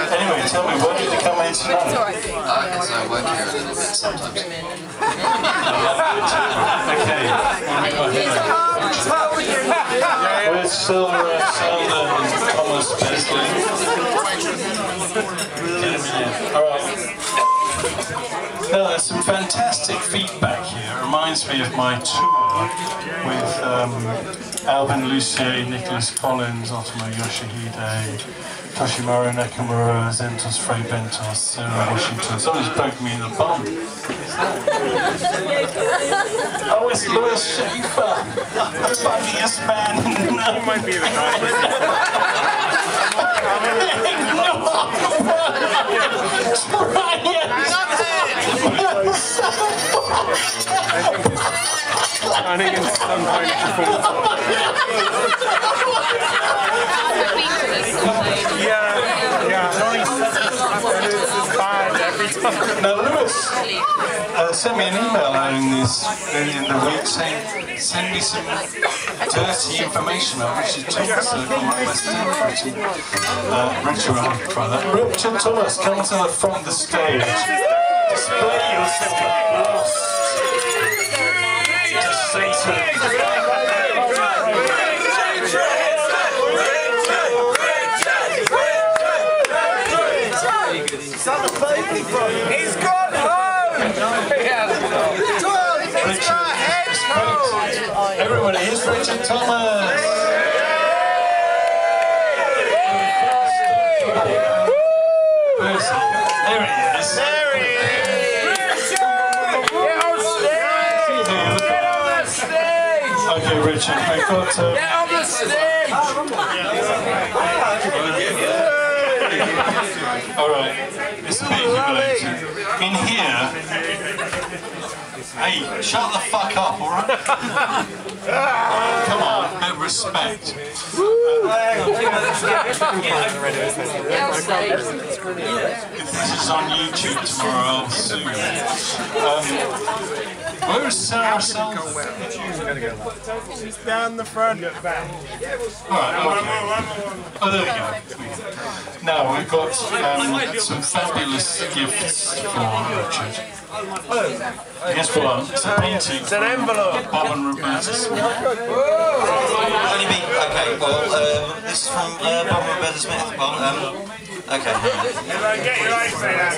Anyway, tell me, why did you come in tonight? Because I work here a little bit sometimes. Okay. We're still Sander and Thomas Besley. Alright. Now, there's some fantastic feedback here. It reminds me of my tour with Alvin Lucier, Nicholas Collins, Otomo Yoshihide, Toshimaro Nakamura, Zentos Frey Bentos, Sarah Washington. Someone's poked me in the bum. Oh, it's Louis Schaefer, the funniest man in the world. He might be the guy. I think it's some kind of performance. It's bad every time. Now, Lewis sent me an email in the week saying, send me some dirty information about Richard Thomas from West End. Richard Thomas, come to the front of the stage. Display yourself. Just say something. He's gone home! Everybody, here's Richard Thomas! There he is! There he is! Richard! Get on stage! Get on the stage! Okay, Richard, we've got Get on the stage! Alright, it's a bit humiliating. In here, hey, shut the fuck up, alright? Come on, no respect. If this is on YouTube tomorrow, I'll sue you. Where is Sarah Self? She's down the front. Alright, oh, there we go. Now, we've got some fabulous gifts for Richard. Here's one. It's a painting. It's an envelope. Bohman Robertus. Okay, well, this is from Bohman Robertus Smith. Well, okay. Get your eyes straight out.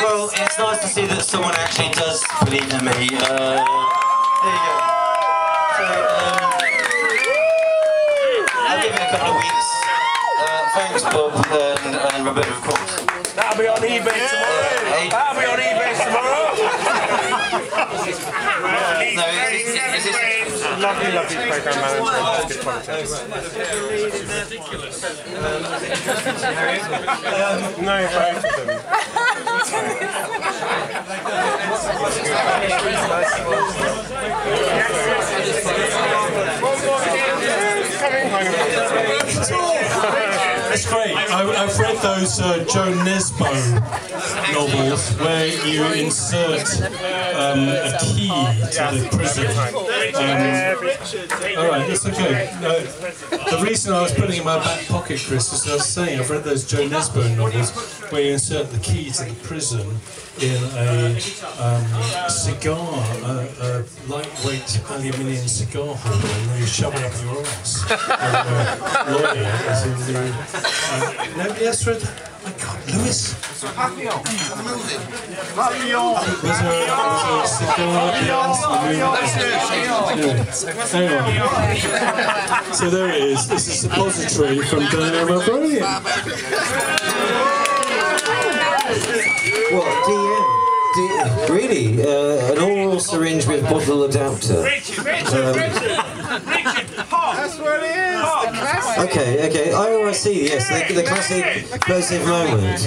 Well, it's nice to see that someone actually does believe in me. There you go. So, I'll give it a couple of weeks. Thanks, Bob and Roberta, of course. That'll be on eBay tomorrow. That'll be on eBay tomorrow. No, is this Lovely program manager. Good politics. No, both of them. It's great. I've read those Joe Nesbo novels where you insert a key to the prison. Alright, that's okay. The reason I was putting it in my back pocket, Chris, is I was saying I've read those Joe Nesbo novels where you insert the key to the prison in a cigar, a lightweight aluminium cigar holder, and then you shove it up your ass. Lawyer is in the... nobody else read... I can't... Lewis? Papillon! Moving! Papillon! Was there a cigar Anyway. So there it is. This is Suppository from Diana O'Brien. What, DM? Really? An oral syringe with bottle adapter. Richard! Hot! That's what it is. The classic. Okay. Oh, I see. Yes, the classic explosive moment.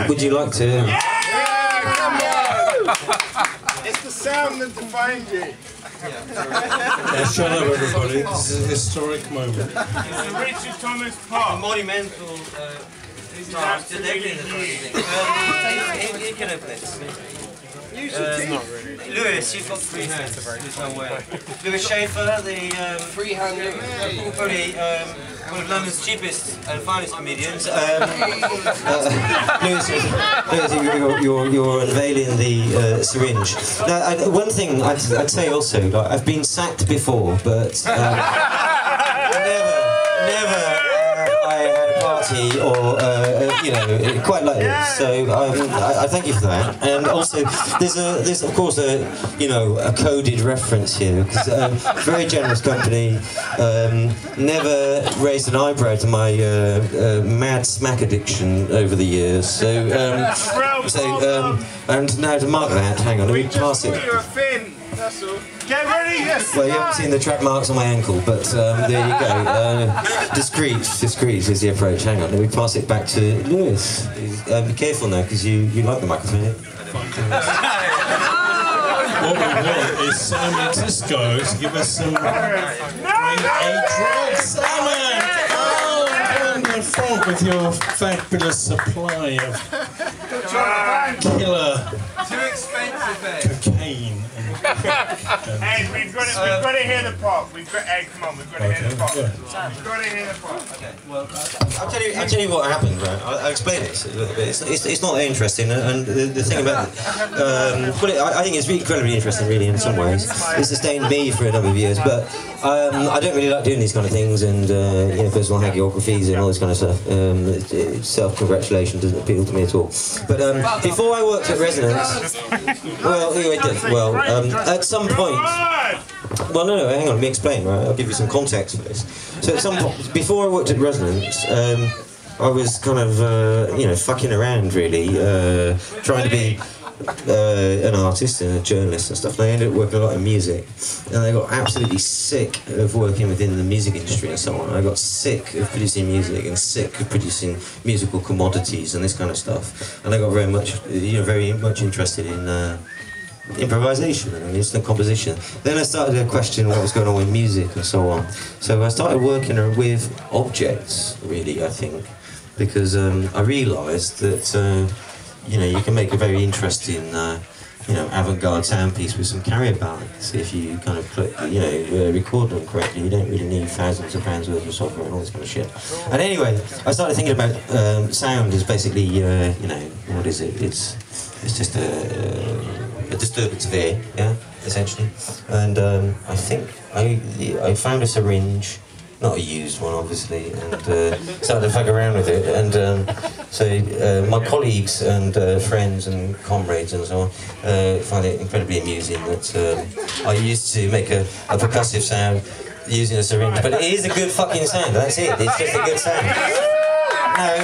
Would you like to? Yeah, come on. It's the sound that defines you. Yeah, shut up, everybody. This is a historic moment. It's the Richard Thomas Park. Monumental. This is absolutely He can open it. Lewis, you've got free hands. There's no way. Lewis Schaefer, the Freehand probably one of London's cheapest and finest comedians. Lewis, you're unveiling the syringe. Now, one thing I'd say also, like, I've been sacked before, but never. I had a party or you know, quite like this. So I thank you for that. And also, there's of course a coded reference here, because very generous company, never raised an eyebrow to my mad smack addiction over the years. So and now to mark that, hang on, let me pass it. That's all. Get ready, yes. Well, you haven't seen the track marks on my ankle, but there you go. Discreet is the approach. Hang on, let me pass it back to Lewis. Be careful now, because you like the microphone. What we want is Simon Disco to give us some A-Drug. Simon! Oh, come on, front with your fabulous supply of killer cocaine. Ed, we've got to hear the pop. Ed, come on, we've got to hear the pop. We've got to hear the pop. Okay, well, I'll tell you what happened, right? I'll explain it a little bit. It's not that interesting, and the thing about I think it's incredibly interesting, really, in some ways. It sustained me for a number of years, but I don't really like doing these kind of things, and personal hagiographies and all this kind of stuff. Self-congratulation doesn't appeal to me at all. But before I worked at Resonance, at some point. Well, no, hang on, let me explain, right? I'll give you some context for this. So at some point, before I worked at Resonance, I was kind of, fucking around, really, trying to be an artist and a journalist and stuff. And I ended up working a lot in music, and I got absolutely sick of working within the music industry and so on. I got sick of producing music and sick of producing musical commodities and this kind of stuff. And I got very much interested in improvisation and instant composition. Then I started to question what was going on with music and so on. So I started working with objects, really, I think, because I realised that you can make a very interesting avant-garde sound piece with some carrier balance if you kind of record them correctly. You don't really need thousands of pounds worth of software and all this kind of shit. And anyway, I started thinking about sound as basically what is it? It's just a disturbance of air, yeah, essentially. And I think I found a syringe, not a used one, obviously, and started to fuck around with it. And so my colleagues and friends and comrades and so on find it incredibly amusing that I used to make a percussive sound using a syringe. But it is a good fucking sound, that's it, it's just a good sound. Now,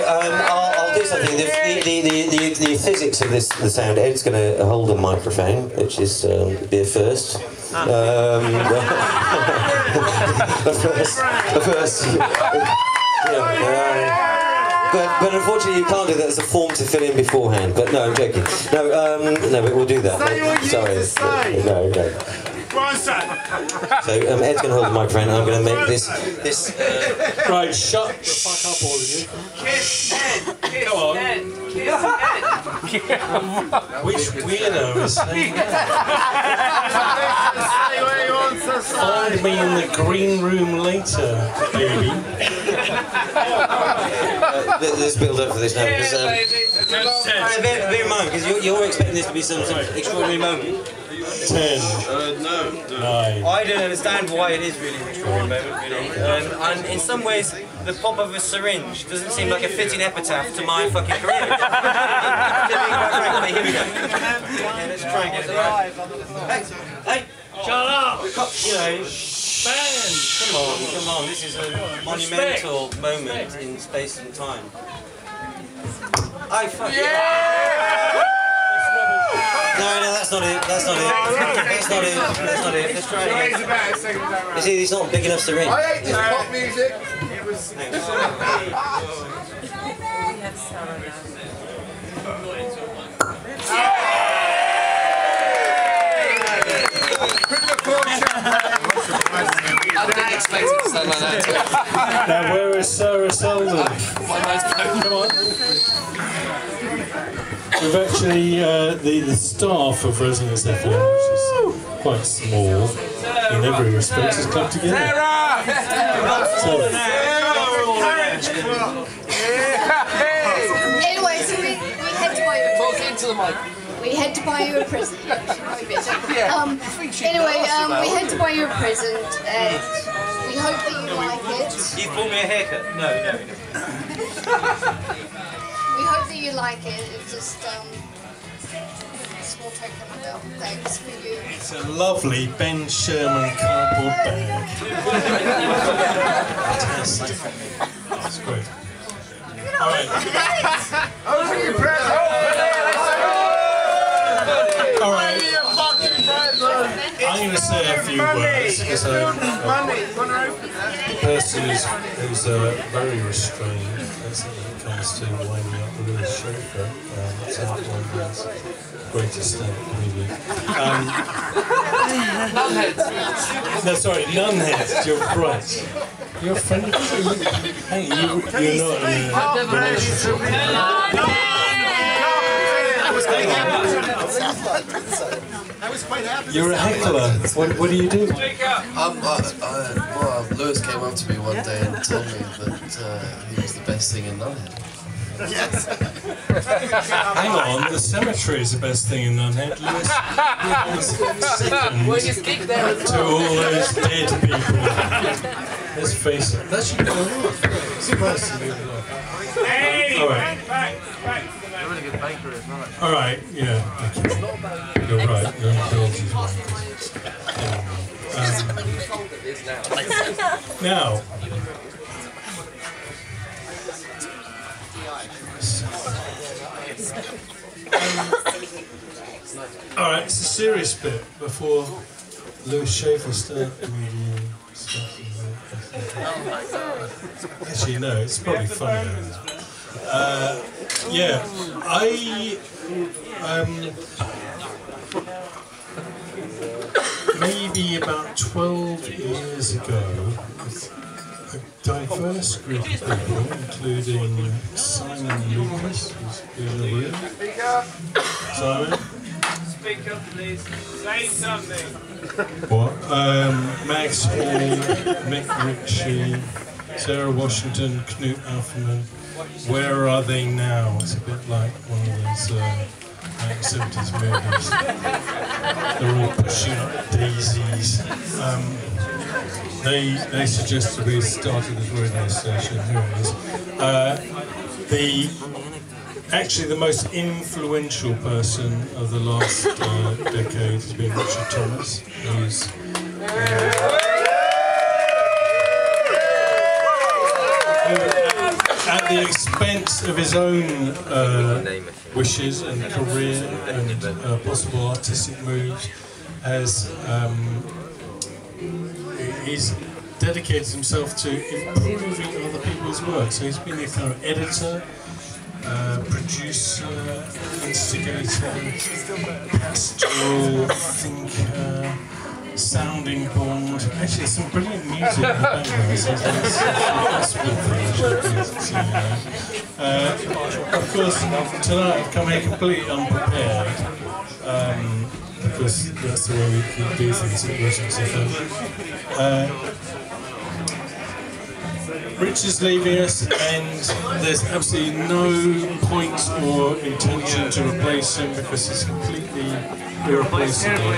I'll do something. The physics of the sound, Ed's going to hold a microphone, which is be a first. But unfortunately you can't do that as a form to fill in beforehand. But no, I'm joking. No, but we'll do that. Sorry. No. So Ed's going to hold the microphone and I'm going to make this. Right, shut the fuck up, all of you. Kiss Ed. Come on. Which weirdo is saying that? Find me in the green room later, baby. Let's build up for this now, because bear in mind, because you're expecting this to be some extraordinary moment. 10. No. 9. I don't understand why it is really an extraordinary moment, really. And in some ways, the pop of a syringe doesn't seem like a fitting epitaph to my fucking career. Here we go. Okay, let's try and get it. Hey! Shut up! Band! Come on, this is a monumental moment in space and time. I fucking... No, that's not it. That's not it. That's not it. That's not it. Let's try it again. You see, he's not big enough to ring. I hate this pop music. It was. I didn't expect it to sound like that. Now, where is Sarah Selden? Come on. We've actually, the staff of Resonance FM, which is quite small in every respect, has come together. Anyway, so we had to buy you a Talk into the mic. We had to buy you a present. Anyway, we had to buy you a present, and we hope that you like it. You've bought me a haircut. No. We hope that you like it. It's just a small token of thanks for you. It's a lovely Ben Sherman cardboard bag. Fantastic. That's great. All right. All right. I'm going to say a few words because I'm a person who's very restrained as it comes to winding up the Lewis chauffeur. That's how one has greatest stand-up comedian. No, sorry, Nunheads. You're right. You're a friend of hey, you're not in a relationship. You're a heckler. What do you do? Well, Lewis came up to me one day and told me that he was the best thing in Nunhead. Yes. Hang on, the cemetery is the best thing in Nunhead. Lewis was second to all those dead people. Let's face it. That should go on. Surprised to leave it off. All right. All right. Yeah. Okay. You're right. Your indulgence now. Alright, it's a serious bit before Lewis Schaefer started comedian stuff. Actually, no, it's probably funny. Yeah, maybe about 12 years ago, a diverse group of people, including Simon Lucas, who's in the room. Simon? Speak up, please. Say something. What? Max Hall, Mick Ritchie, Sarah Washington, Knut Alferman. Where are they now? It's a bit like one of those 70s movies. They're all pushing up daisies. They suggested we started this radio station. Here it is. Actually, the most influential person of the last decade has been Richard Thomas, who's at the expense of his own wishes and career and possible artistic moves, he's dedicated himself to improving other people's work. So he's been a kind of editor, producer, instigator, pastoral thinker, sounding board. Actually, some brilliant music in the background. So of course, tonight I've come here completely unprepared, because that's the way we do things at Resonance FM. Rich is leaving us, and there's absolutely no point or intention to replace him because he's completely irreplaceable.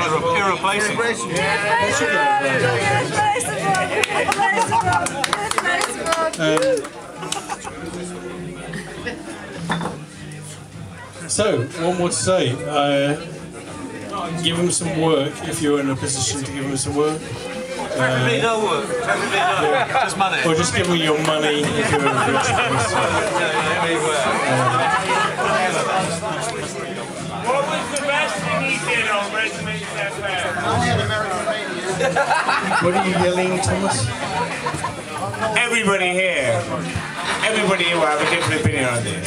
So, one more to say. Give him some work if you're in a position to give him some work. Preferably no work. Preferably no. Just money. Or just give me your money if you're in a rich place. What was the best thing he did on What are you yelling, Thomas? Everybody here will have a different opinion on this.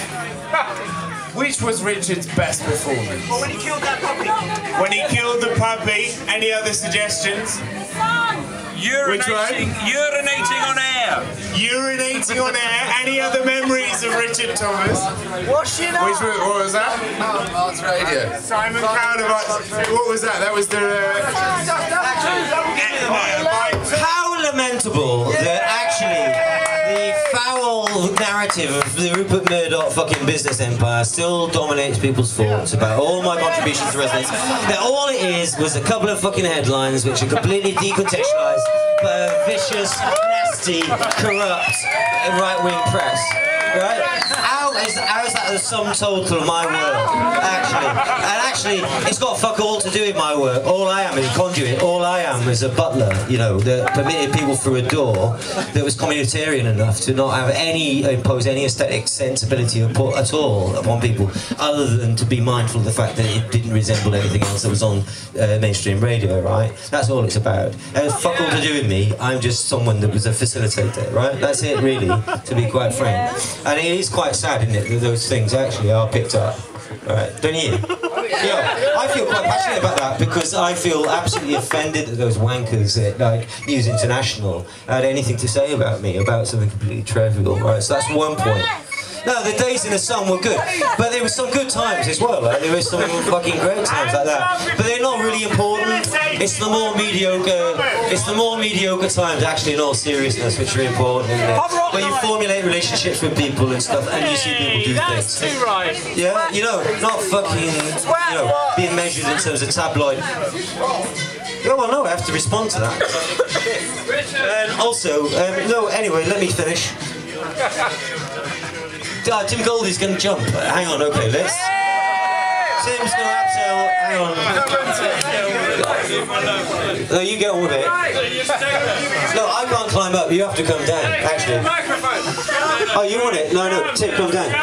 Which was Richard's best performance? Well, when he killed that puppy. When he killed the puppy. Any other suggestions? Urinating on air. Urinating on air. Any other memories of Richard Thomas? Washing up. What was that? Arts Radio. Simon Coward. What was that? That was the... How lamentable that actually the foul narrative of the Rupert Murdoch fucking business empire still dominates people's thoughts about all my contributions to Resonance. That all it is was a couple of fucking headlines which are completely decontextualised by a vicious, nasty, corrupt right-wing press. Right? How is that the sum total of my work? Actually, it's got fuck all to do with my work. All I am is a conduit. All I am is a butler, you know, that permitted people through a door that was communitarian enough to not have impose any aesthetic sensibility at all upon people, other than to be mindful of the fact that it didn't resemble anything else that was on mainstream radio, right? That's all it's about. It has fuck all to do with me. I'm just someone that was a facilitator, right? That's it, really, to be quite frank. And it is quite sad, isn't it, that those things actually are picked up. Right, don't you? Yeah, I feel quite passionate about that because I feel absolutely offended that those wankers at like News International had anything to say about me, about something completely trivial, right? So that's one point. No, the days in the sun were good, but there were some good times as well. Like, there were some fucking great times like that. But they're not really important. It's the more mediocre times, actually, in all seriousness, which are important. Where you formulate relationships with people and stuff, and you see people do things. Yeah, you know, not fucking, you know, being measured in terms of tabloid. Yeah, well, no, I have to respond to that. And also, no, anyway, let me finish. Tim Goldie's going to jump. Hang on, okay, let's... Tim's going to abseil. Hang on. No, you get on with it. No, I can't climb up. You have to come down, actually. Oh, you want it? No, Tim, come down. No,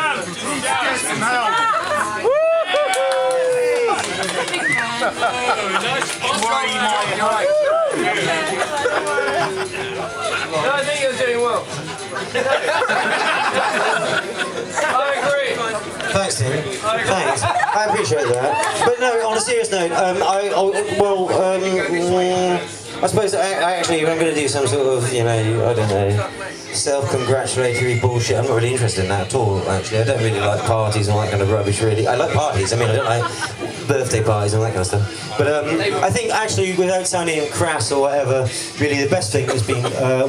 I think you're doing well. I agree. Thanks, Tim. Thanks. I appreciate that. But no, on a serious note, I suppose I'm going to do some sort of, you know, I don't know, self-congratulatory bullshit. I'm not really interested in that at all, actually. I don't really like parties and all that kind of rubbish, really. I like parties. I mean, I don't like birthday parties and all that kind of stuff. But I think, actually, without sounding crass or whatever, really the best thing has been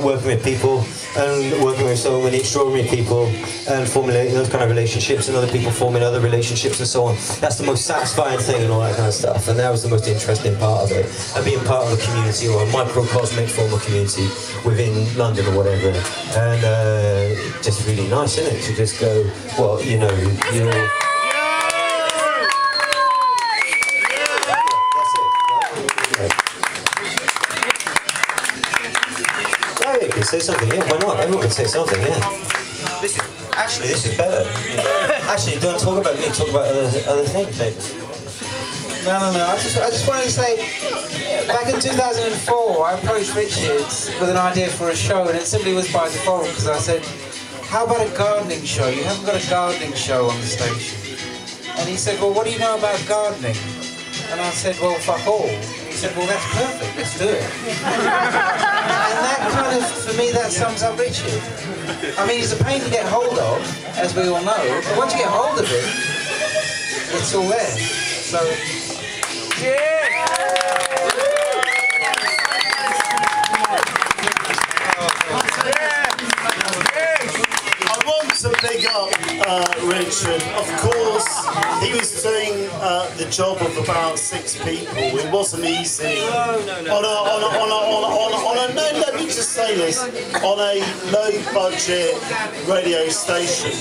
working with people and working with so many extraordinary people and formulating those kind of relationships and other people forming other relationships and so on. That's the most satisfying thing and all that kind of stuff. And that was the most interesting part of it. And being part of a community or a microcosmic form of community within London or whatever. And just really nice, isn't it? To just go, well, you know, you're... Say something, yeah, why not? Everyone can say something, yeah. This is better. Actually, don't talk about me, talk about other things, maybe. No. I just wanted to say, back in 2004, I approached Richard with an idea for a show, and it simply was by default, because I said, how about a gardening show? You haven't got a gardening show on the station. And he said, well, what do you know about gardening? And I said, well, fuck all. He said, well, that's perfect, let's do it. And that kind of, for me, that sums up Richard. I mean, he's a pain to get hold of, as we all know, but once you get hold of it, it's all there. So, yeah! I want to big up Richard. Of course, he was doing the job of about 6 people. It wasn't easy. No, let me just say this. On a low-budget radio station.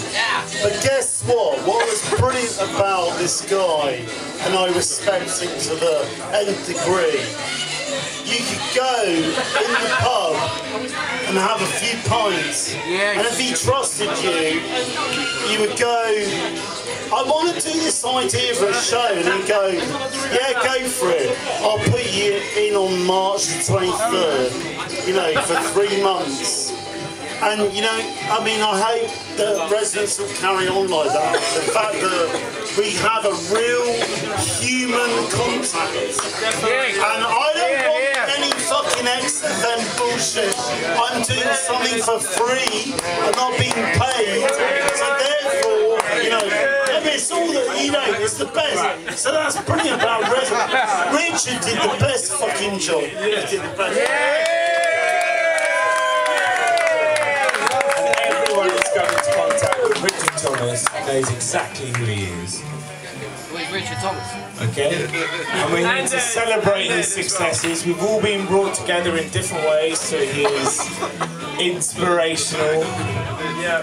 But guess what? What was brilliant about this guy, and I respect him to the nth degree, you could go in the pub and have a few pints, and if he trusted you, you would go I want to do this idea for a show, and he'd go, yeah, go for it. I'll put you in on March the 23rd, you know, for 3 months. And, you know, I mean, I hope that residents will carry on like that. The fact that we have a real human contact. And I don't want any fucking XFM bullshit. I'm doing something for free and not being paid. So therefore, you know, it's all that, you know, it's the best. So that's brilliant about residents. Richard did the best fucking job. He did the best. Got into contact with Richard Thomas knows exactly who he is. Who is Richard Thomas? Okay? And we're here to celebrate his successes. We've all been brought together in different ways to his inspirational,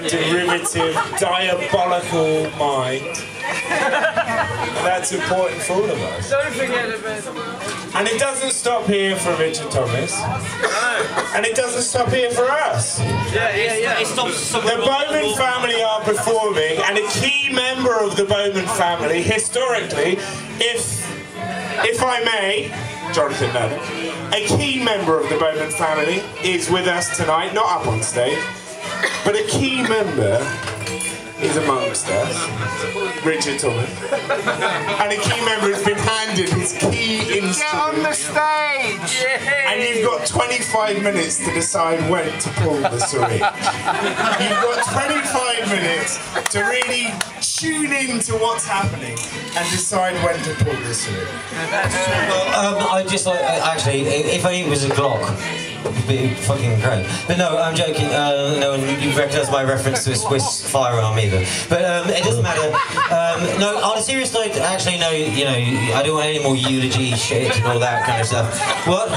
derivative, diabolical mind. And that's important for all of us. Don't forget about. And it doesn't stop here for Richard Thomas. And it doesn't stop here for us. It stops. The Bohman family are performing, and a key member of the Bohman family, historically, if I may, Jonathan Madden, a key member of the Bohman family is with us tonight, not up on stage, but a key member is amongst us, Richard Thomas. And a key member has been handed his key instrument. Get on the stage! And you've got 25 minutes to decide when to pull the syringe. You've got 25 minutes to really tune in to what's happening and decide when to pull the syringe. Well, I just like, actually, if only it was a Glock, it'd be fucking great. But no, I'm joking. No one, you recognise my reference to a Swiss firearm either. But it doesn't matter. No, on a serious note, actually, no, you know, I don't want any more eulogy shit and all that kind of stuff. What?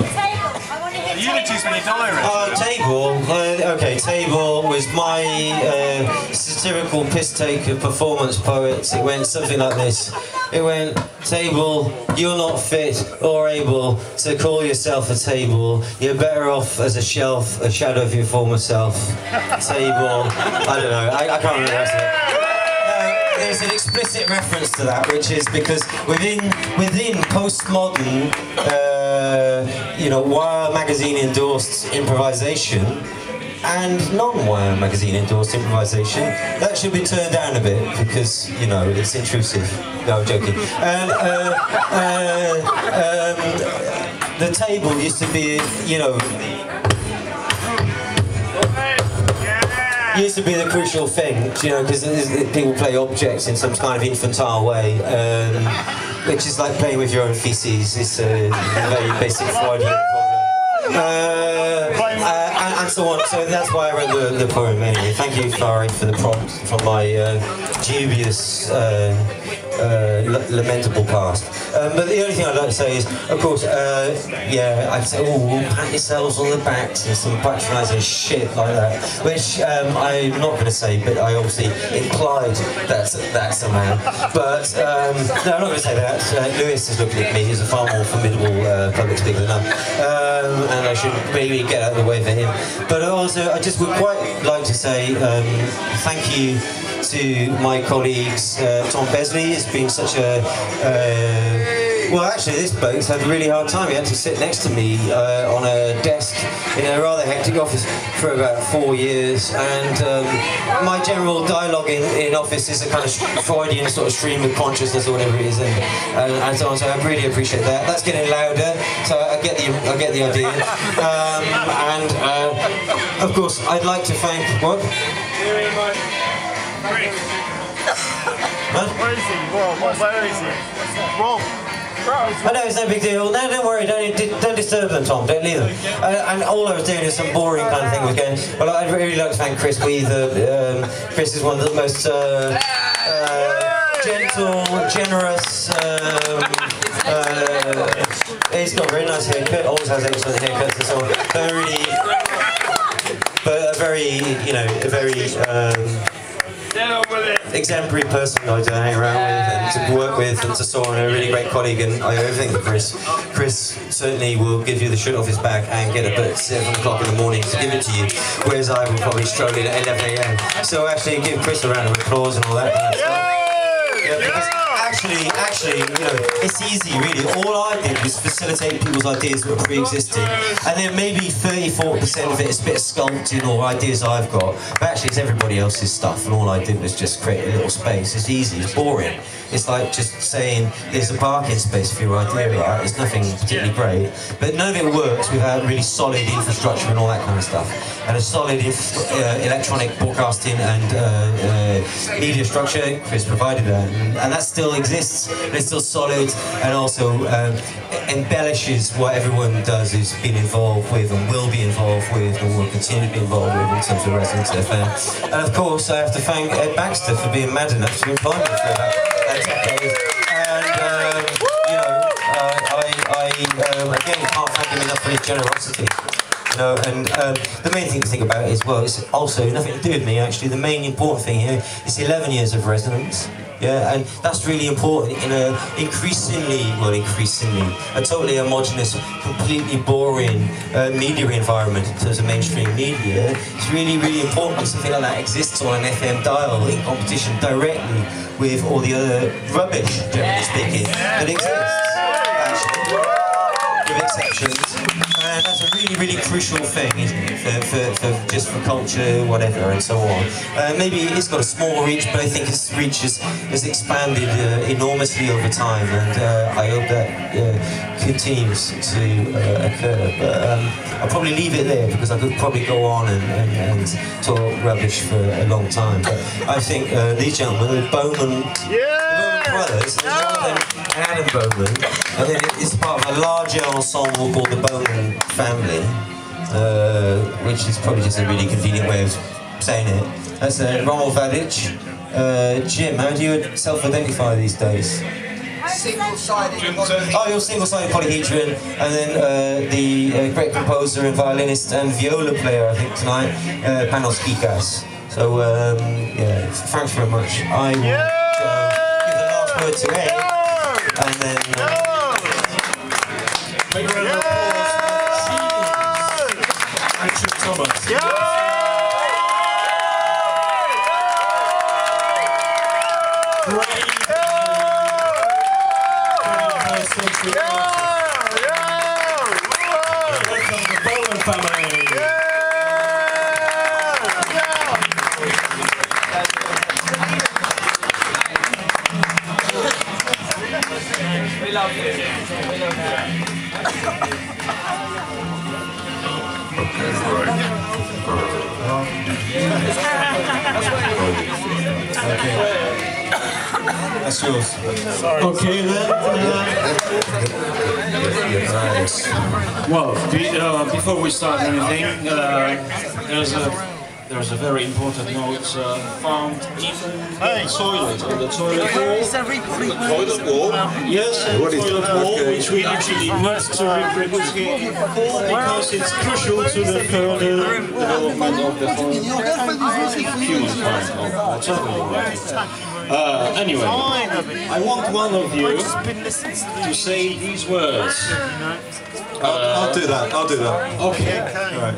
Eulogies when you die, Table. Okay, Table was my satirical piss take of performance poets. It went something like this. It went, Table, you're not fit or able to call yourself a table. You're better off as a shelf, a shadow of your former self. Table. I don't know. I can't remember the rest of it. There's an explicit reference to that, which is because within postmodern, you know, Wire magazine endorsed improvisation and non-Wire magazine endorsed improvisation, that should be turned down a bit because, you know, it's intrusive. No, I'm joking. The table used to be, you know, used to be the crucial thing, you know, because people play objects in some kind of infantile way, which is like playing with your own feces. It's a very basic Freudian problem. And so on. So that's why I wrote the poem anyway. Thank you, Flari, for the prompt from my dubious, lamentable past. But the only thing I'd like to say is, of course, yeah, I'd say, oh, pat yourselves on the backs and some patronising shit like that, which I'm not going to say, but I obviously implied that's a man. But no, I'm not going to say that. Lewis is looking at me. He's a far more formidable public speaker than and I should maybe get out of the way for him. But also, I just would quite like to say thank you to my colleagues. Tom Besley has been such a well, actually, this bloke's had a really hard time. He had to sit next to me on a desk in a rather hectic office for about 4 years, and my general dialogue in office is a kind of Freudian sort of stream of consciousness or whatever it is, and so on. So I really appreciate that. That's getting louder, so I get the idea. And of course, I'd like to thank what? Huh? Where is he? Where is he? Rob. I know, it's no big deal. No, don't worry, don't disturb them, Tom, don't leave them. And all I was doing is some boring kind of thing was going, well, I'd really like to thank Chris Weather. Chris is one of the most gentle, generous, he's got a very nice haircut, always has excellent haircuts and so on. But a very, you know, a very exemplary person I to hang around with and to work with and to so on, a really great colleague, and I owe everything to Chris. Chris certainly will give you the shit off his back and get up at 7 o'clock in the morning to give it to you, whereas I will probably stroll in at 11 AM. So actually give Chris a round of applause and all that kind of stuff. actually, you know, it's easy really. All I did was facilitate people's ideas that were pre-existing, and then maybe 30-40% of it is a bit of sculpting or ideas I've got. But actually, it's everybody else's stuff, and all I did was just create a little space. It's easy, it's boring. It's like just saying there's a parking space for your idea, right? It's nothing particularly great, but none of it works without really solid infrastructure and all that kind of stuff, and a solid electronic broadcasting and media structure. Chris provided that, and that still exists. It's still solid, and also embellishes what everyone does is been involved with and will be involved with and will continue to be involved with in terms of Resonance FM. And of course, I have to thank Ed Baxter for being mad enough to invite me for that decade. And you know, I again can't thank him enough for his generosity. You know, and the main thing to think about is, well, it's also nothing to do with me actually. The main important thing here is 11 years of Resonance. Yeah, and that's really important in a increasingly, a totally homogenous, completely boring media environment in terms of mainstream media. It's really, really important that something like that exists on an FM dial in competition directly with all the other rubbish, generally speaking, that exists, actually, with exceptions. And that's a really, really crucial thing, isn't it, for culture, whatever, and so on. Maybe it's got a small reach, but I think its reach has expanded enormously over time, and I hope that continues to occur. But I'll probably leave it there because I could probably go on and talk rubbish for a long time. But I think these gentlemen, the Bohman brothers, Jonathan and Adam Bohman, and then it's part of a larger ensemble called the Bohman family, which is probably just a really convenient way of saying it. That's Rommel Vadic. Jim, how do you self-identify these days? Single-sided. Oh, you're single-sided polyhedron, and then the great composer and violinist and viola player, I think, tonight, Panos Kikas. So, yeah, thanks very much. I will give the last word to Ed, and then... Richard Thomas. Welcome to the Bohman family. We love you. We love you. That's yours. Okay then. Well, before we start anything, there's a very important note found in the toilet, on the toilet wall. Toilet wall? Yes, the toilet wall, which we actually need to reproduce because it's crucial to the further development of the whole humankind. Anyway, I want one of you to say these words. I'll do that. Okay. Right.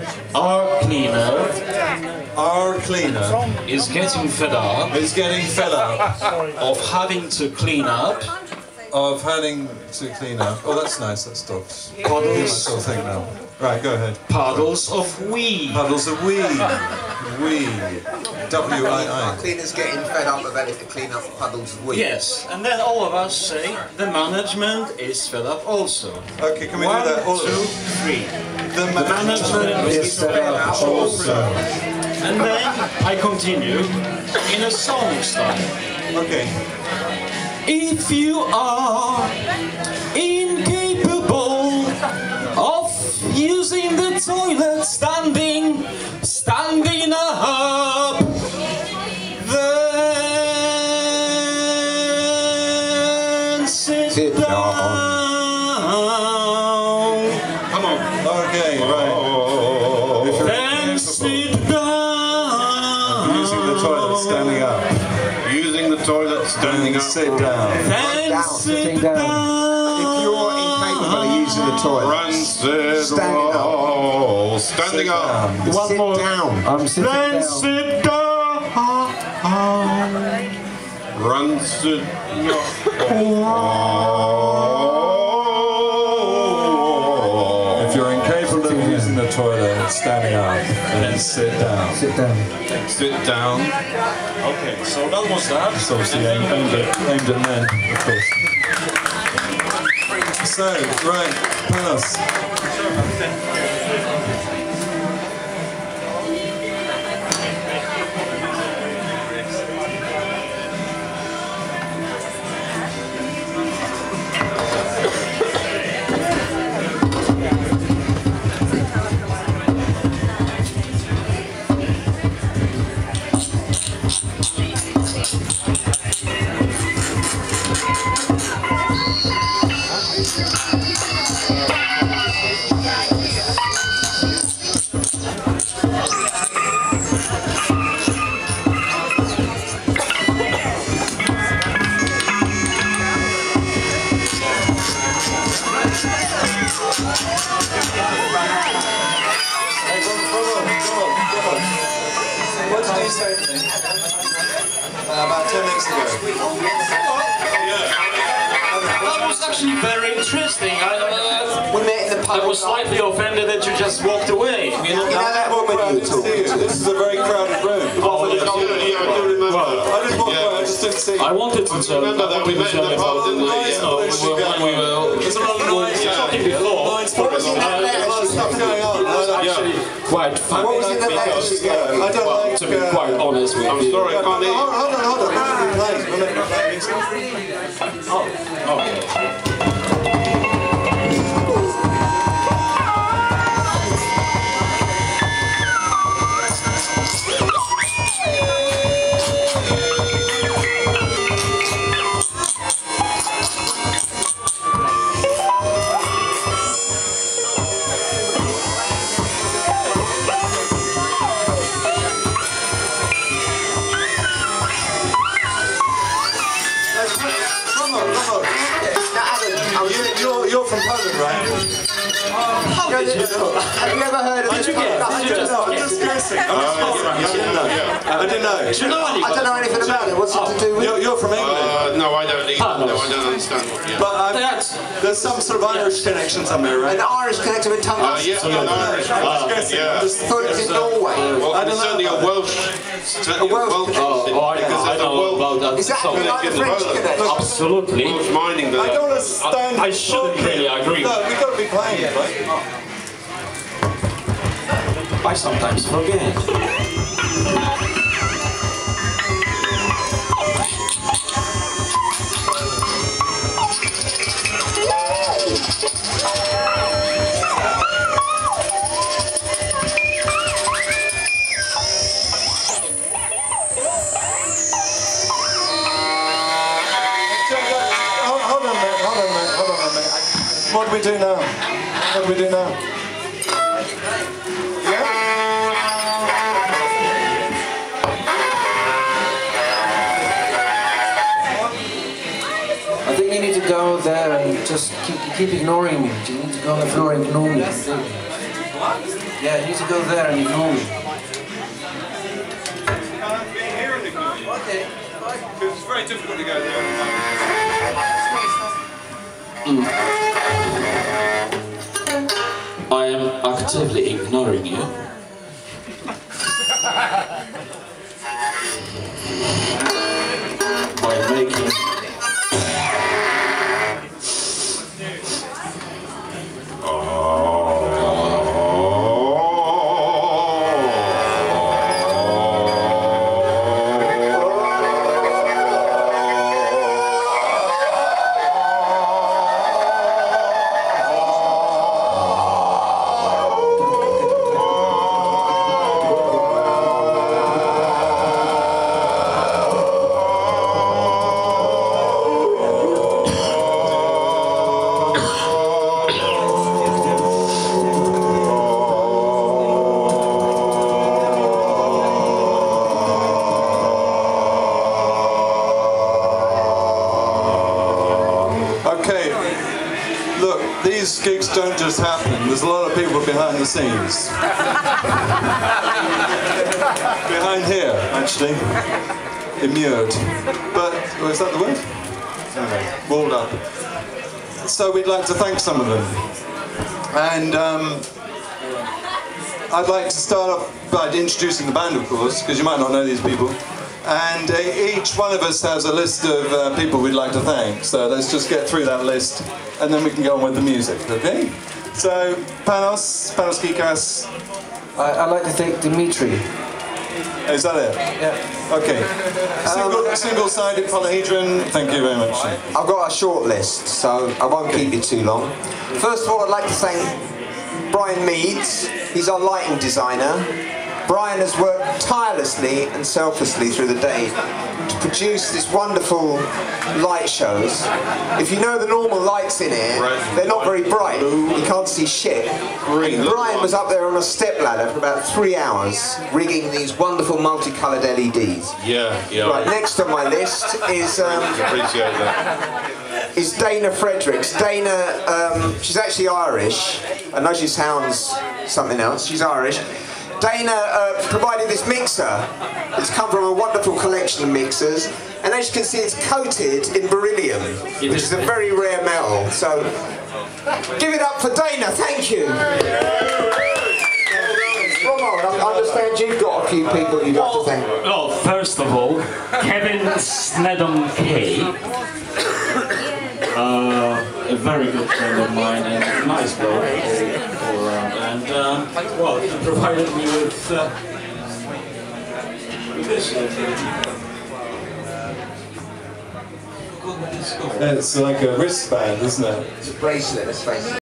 Our cleaner is getting fed up of having to clean up. Oh, that's nice. That stops. Puddles. Sort of thing now. Right, go ahead. Puddles of wee. Puddles of wee. Wee. W-I-I. Cleaners getting fed up of having to clean up puddles of wee. Yes, and then all of us say the management is fed up also. Okay, can we do that? 1, 2, 3. The management is fed up also. And then I continue in a song style. Okay. If you are incapable of using the toilet standing up, then sit down. Come on. Okay, right. Then sit down. Using the toilet standing up. Sit down. Then sit down. If you're incapable of using the toilet, standing up. Standing up. One more. Down. I'm sitting Then down. sit down. runs to your... If you're incapable of using the toilet, standing up, then sit down. Sit down. Sit down. Okay, so that was that. It's obviously aimed at men, of course. So, right, pass. What did you say to me? About 10 minutes ago. That was actually very interesting. We met in the pub. I was slightly offended that you just walked away. You know that woman you were talking to? This is a very crowded room. Oh, yeah, I do remember. I didn't walk by, I just didn't see. I wanted to tell you Remember that we met in the pub, didn't we? There's a lot of noise. There's stuff going on. actually quite fun. What was in the letters? I don't like... To be quite honest with you. I'm sorry, I can't hear you. Hold on. We're meant to You're from Poland, right? Have you ever heard of this? I'm just guessing. I didn't know. I don't know anything about it. What's it to do with? You're from England. No, I don't either. No, I don't understand. Yeah. But there's some sort of Irish connection somewhere, right? An Irish connection with tongues? Yeah, I'm Irish. I'm just guessing. Yeah. I thought it was in Norway. Well, I don't there's certainly know. a Welsh. Certainly a Welsh. Because there's a Welsh. Is that like the French connection? Absolutely. Welsh mining there. I don't understand. I shouldn't really agree. No, we've got to be playing it, right? I sometimes forget. Hold on a minute. What do we do now? I think you need to go there and just keep ignoring me. You need to go on the floor and ignore me. Yeah, you need to go there and ignore me. Okay. It's very difficult to go there. I am actively ignoring you. By making These gigs don't just happen. There's a lot of people behind the scenes. Behind here, actually. Immured. But or is that the word? Anyway, walled up. So we'd like to thank some of them. And I'd like to start off by introducing the band, of course, because you might not know these people. And each one of us has a list of people we'd like to thank. So let's just get through that list, and then we can go on with the music, okay? So, Panos Kikas. I'd like to thank Dimitri. Is that it? Yeah. Okay. Single-sided polyhedron, thank you very much. I've got a short list, so I won't keep you too long. First of all, I'd like to thank Brian Meads. He's our lighting designer. Brian has worked tirelessly and selflessly through the day to produce these wonderful light shows. If you know the normal lights in here, they're not very bright. You can't see shit. Brian was up there on a stepladder for about 3 hours rigging these wonderful multicoloured LEDs. Yeah. Right, next on my list is Appreciate that. is Dana Fredericks. Dana, she's actually Irish. I know she sounds something else. She's Irish. Dana provided this mixer. It's come from a wonderful collection of mixers, and as you can see, it's coated in beryllium, which is a very rare metal. So, give it up for Dana. Thank you. Roman, I understand you've got a few people you'd like to thank. Well, first of all, Kevin Snedham Kay. A very good friend of mine and a nice bloke all around. And well, he provided me with this. It's like a wristband, isn't it? It's a bracelet, let's face it.